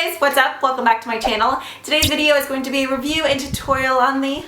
guys, what's up? Welcome back to my channel. Today's video is going to be a review and tutorial on the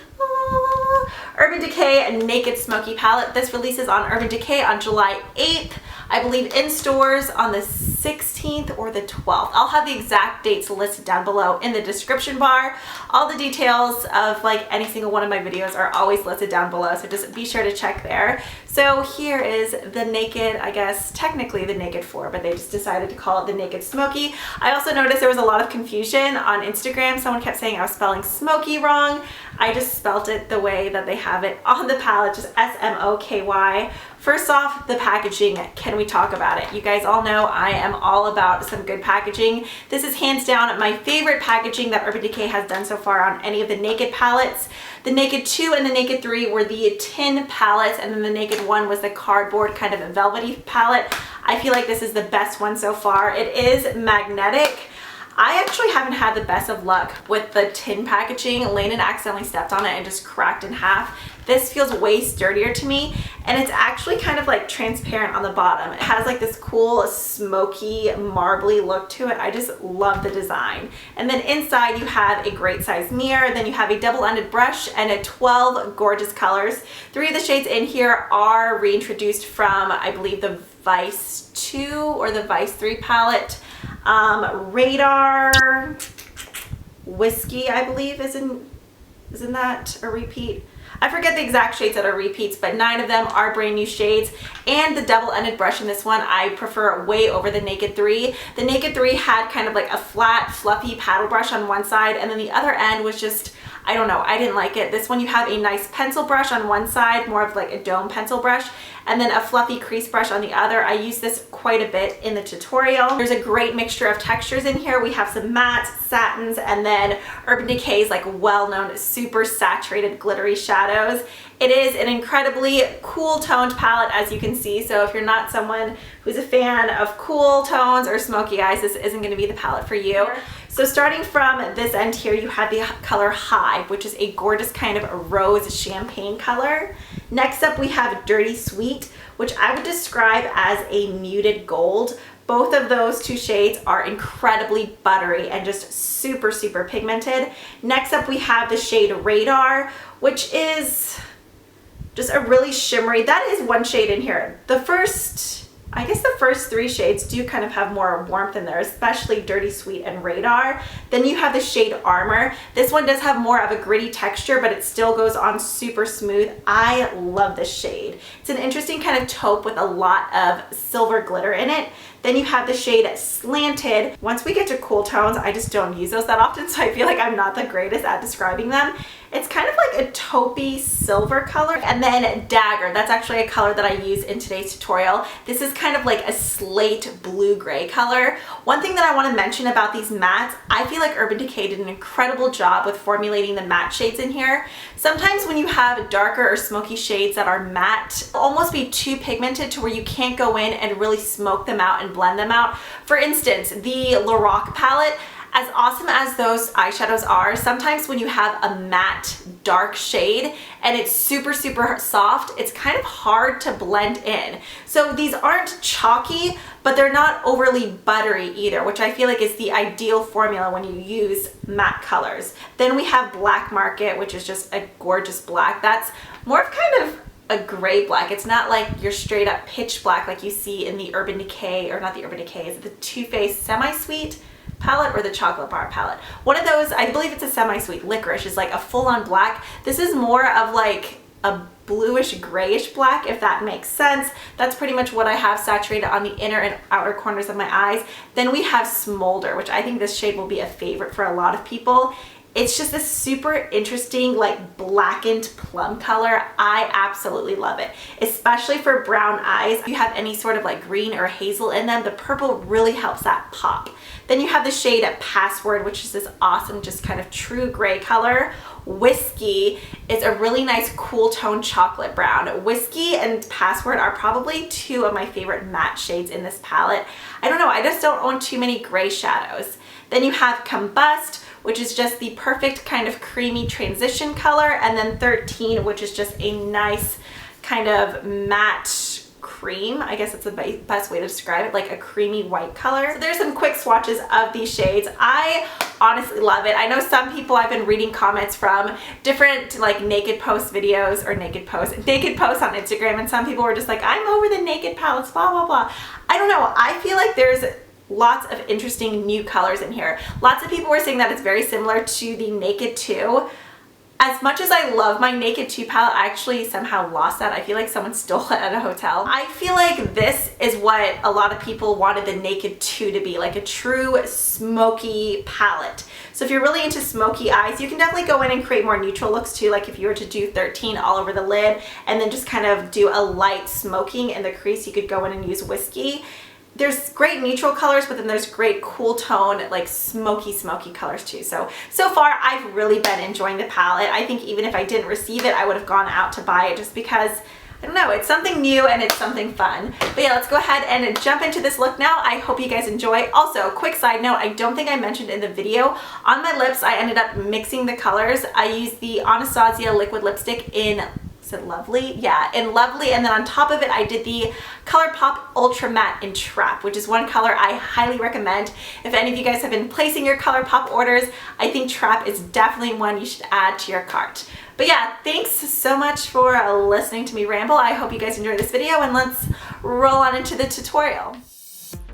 Urban Decay Naked Smoky palette. This releases on Urban Decay on July 8th. I believe in stores on the 16th or the 12th. I'll have the exact dates listed down below in the description bar. All the details of like any single one of my videos are always listed down below, so just be sure to check there. So here is the Naked, I guess technically the Naked 4, but they just decided to call it the Naked Smoky. I also noticed there was a lot of confusion on Instagram. Someone kept saying I was spelling Smoky wrong. I just spelt it the way that they have it on the palette, just S-M-O-K-Y. First off, the packaging. Can we talk about it? You guys all know I am all about some good packaging. This is hands down my favorite packaging that Urban Decay has done so far on any of the Naked palettes. The Naked 2 and the Naked 3 were the tin palettes, and then the Naked 1 was the cardboard kind of a velvety palette. I feel like this is the best one so far. It is magnetic. I actually haven't had the best of luck with the tin packaging. Landon accidentally stepped on it and just cracked in half. This feels way sturdier to me, and it's actually kind of like transparent on the bottom. It has like this cool smoky marbly look to it. I just love the design. And then inside you have a great size mirror, then you have a double-ended brush and a 12 gorgeous colors. 3 of the shades in here are reintroduced from, I believe, the Vice 2 or the Vice 3 palette. Radar, Whiskey, I believe, isn't that a repeat? I forget the exact shades that are repeats, but 9 of them are brand new shades. And the double-ended brush in this one I prefer way over the Naked 3. The Naked 3 had kind of like a flat, fluffy paddle brush on one side, and then the other end was just, I don't know, I didn't like it. This one you have a nice pencil brush on one side, more of like a dome pencil brush, and then a fluffy crease brush on the other. I use this quite a bit in the tutorial. There's a great mixture of textures in here. We have some mattes, satins, and then Urban Decay's like well-known super saturated glittery shadows. It is an incredibly cool toned palette, as you can see, so if you're not someone who's a fan of cool tones or smoky eyes, this isn't going to be the palette for you. So starting from this end here, you have the color High, which is a gorgeous kind of rose champagne color. Next up we have Dirty Sweet, which I would describe as a muted gold. Both of those 2 shades are incredibly buttery and just super, super pigmented. Next up we have the shade Radar, which is just a really shimmery, that is one shade in here. I guess the first 3 shades do kind of have more warmth in there, especially Dirty Sweet and Radar. Then you have the shade Armor. This one does have more of a gritty texture, but it still goes on super smooth. I love this shade. It's an interesting kind of taupe with a lot of silver glitter in it. Then you have the shade Slanted. Once we get to cool tones, I just don't use those that often, so I feel like I'm not the greatest at describing them. It's kind of like a taupey silver color. And then Dagger, that's actually a color that I use in today's tutorial. This is kind of like a slate blue-gray color. One thing that I want to mention about these mattes, I feel like Urban Decay did an incredible job with formulating the matte shades in here. Sometimes when you have darker or smoky shades that are matte, they'll almost be too pigmented to where you can't go in and really smoke them out and blend them out. For instance, the Lorac palette, as awesome as those eyeshadows are, sometimes when you have a matte dark shade and it's super, super soft, it's kind of hard to blend in. So these aren't chalky, but they're not overly buttery either, which I feel like is the ideal formula when you use matte colors. Then we have Black Market, which is just a gorgeous black. That's more of kind of a gray black. It's not like your straight up pitch black like you see in the Urban Decay, or not the Urban Decay, is it the Too Faced Semi-Sweet palette or the Chocolate Bar palette? One of those, I believe it's a Semi-Sweet. Licorice is like a full-on black. This is more of like a bluish grayish black, if that makes sense. That's pretty much what I have saturated on the inner and outer corners of my eyes. Then we have Smolder, which I think this shade will be a favorite for a lot of people. It's just this super interesting like blackened plum color. I absolutely love it, especially for brown eyes. If you have any sort of like green or hazel in them, the purple really helps that pop. Then you have the shade Password, which is this awesome just kind of true gray color. Whiskey is a really nice cool tone chocolate brown. Whiskey and Password are probably 2 of my favorite matte shades in this palette. I don't know, I just don't own too many gray shadows. Then you have Combust, which is just the perfect kind of creamy transition color, and then 13, which is just a nice kind of matte cream. I guess that's the best way to describe it, like a creamy white color. So there's some quick swatches of these shades. I honestly love it. I know some people, I've been reading comments from different like naked post videos or naked posts on Instagram, and some people were just like, I'm over the naked palettes, blah, blah, blah. I don't know. I feel like there's lots of interesting new colors in here. Lots of people were saying that it's very similar to the Naked 2. As much as I love my Naked 2 palette, I actually somehow lost that. I feel like someone stole it at a hotel. I feel like this is what a lot of people wanted the Naked 2 to be, like a true smoky palette. So if you're really into smoky eyes, you can definitely go in and create more neutral looks too, like if you were to do 13 all over the lid and then just kind of do a light smoking in the crease, you could go in and use Whiskey. There's great neutral colors, but then there's great cool tone, like smoky colors too. So far I've really been enjoying the palette. I think even if I didn't receive it, I would have gone out to buy it just because, I don't know, it's something new and it's something fun. But yeah, let's go ahead and jump into this look now. I hope you guys enjoy. Also, quick side note, I don't think I mentioned in the video, on my lips, I ended up mixing the colors. I used the Anastasia liquid lipstick in, is it Lovely? Yeah, in Lovely, and then on top of it I did the ColourPop Ultra Matte in Trap, which is one color I highly recommend. If any of you guys have been placing your ColourPop orders, I think Trap is definitely one you should add to your cart. But yeah, thanks so much for listening to me ramble. I hope you guys enjoyed this video, and let's roll on into the tutorial.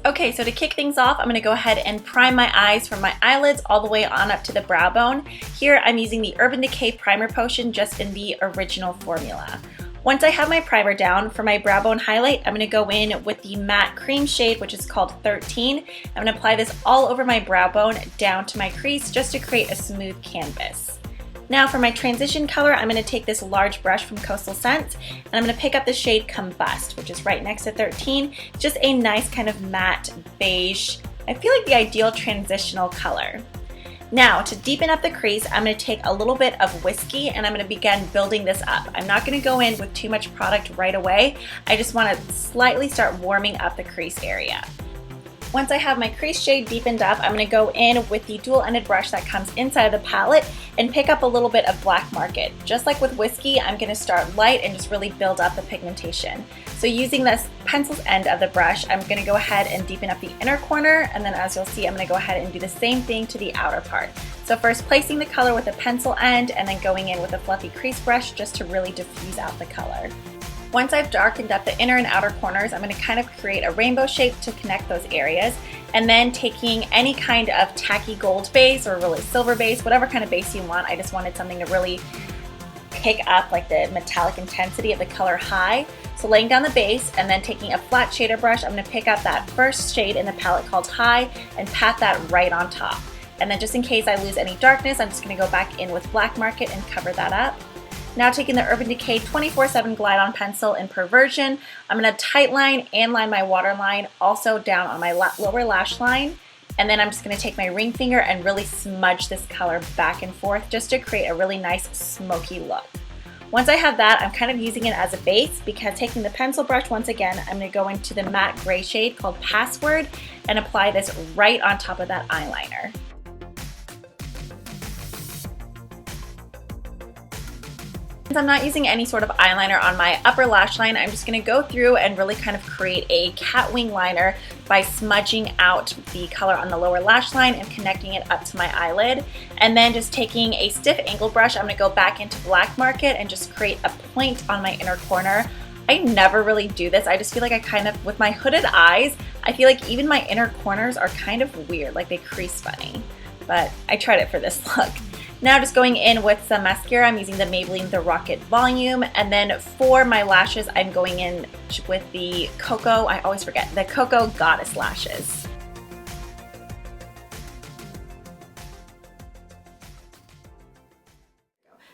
Okay, so to kick things off, I'm going to go ahead and prime my eyes from my eyelids all the way on up to the brow bone. Here I'm using the Urban Decay Primer Potion just in the original formula. Once I have my primer down, for my brow bone highlight, I'm going to go in with the matte cream shade, which is called 13. I'm going to apply this all over my brow bone down to my crease just to create a smooth canvas. Now for my transition color, I'm going to take this large brush from Coastal Scents and I'm going to pick up the shade Combust, which is right next to 13. Just a nice kind of matte beige, I feel like the ideal transitional color. Now to deepen up the crease, I'm going to take a little bit of Whiskey and I'm going to begin building this up. I'm not going to go in with too much product right away. I just want to slightly start warming up the crease area. Once I have my crease shade deepened up, I'm going to go in with the dual-ended brush that comes inside of the palette and pick up a little bit of Black Market. Just like with Whiskey, I'm going to start light and just really build up the pigmentation. So using this pencil's end of the brush, I'm going to go ahead and deepen up the inner corner, and then as you'll see, I'm going to go ahead and do the same thing to the outer part. So first placing the color with a pencil end and then going in with a fluffy crease brush just to really diffuse out the color. Once I've darkened up the inner and outer corners, I'm going to kind of create a rainbow shape to connect those areas, and then taking any kind of tacky gold base or really silver base, whatever kind of base you want. I just wanted something to really pick up like the metallic intensity of the color High. So laying down the base and then taking a flat shader brush, I'm going to pick up that first shade in the palette called High and pat that right on top. And then just in case I lose any darkness, I'm just going to go back in with Black Market and cover that up. Now taking the Urban Decay 24/7 Glide On Pencil in Perversion, I'm going to tight line and line my waterline also down on my lower lash line. And then I'm just going to take my ring finger and really smudge this color back and forth just to create a really nice smoky look. Once I have that, I'm kind of using it as a base because taking the pencil brush once again, I'm going to go into the matte gray shade called Password and apply this right on top of that eyeliner. Since I'm not using any sort of eyeliner on my upper lash line, I'm just going to go through and really kind of create a cat wing liner by smudging out the color on the lower lash line and connecting it up to my eyelid. And then just taking a stiff angle brush, I'm going to go back into Black Market and just create a point on my inner corner. I never really do this. I just feel like I kind of, with my hooded eyes, I feel like even my inner corners are kind of weird, like they crease funny. But I tried it for this look. Now just going in with some mascara, I'm using the Maybelline The Rocket Volume, and then for my lashes, I'm going in with the Cocoa, I always forget, the Cocoa Goddess Lashes.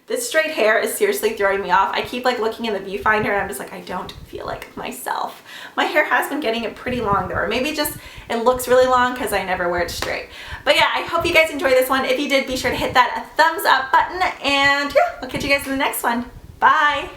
This straight hair is seriously throwing me off. I keep like looking in the viewfinder and I'm just like, I don't feel like myself. My hair has been getting pretty long though, or maybe just it looks really long because I never wear it straight. But yeah, I hope you guys enjoyed this one. If you did, be sure to hit that thumbs up button, and yeah, I'll catch you guys in the next one. Bye!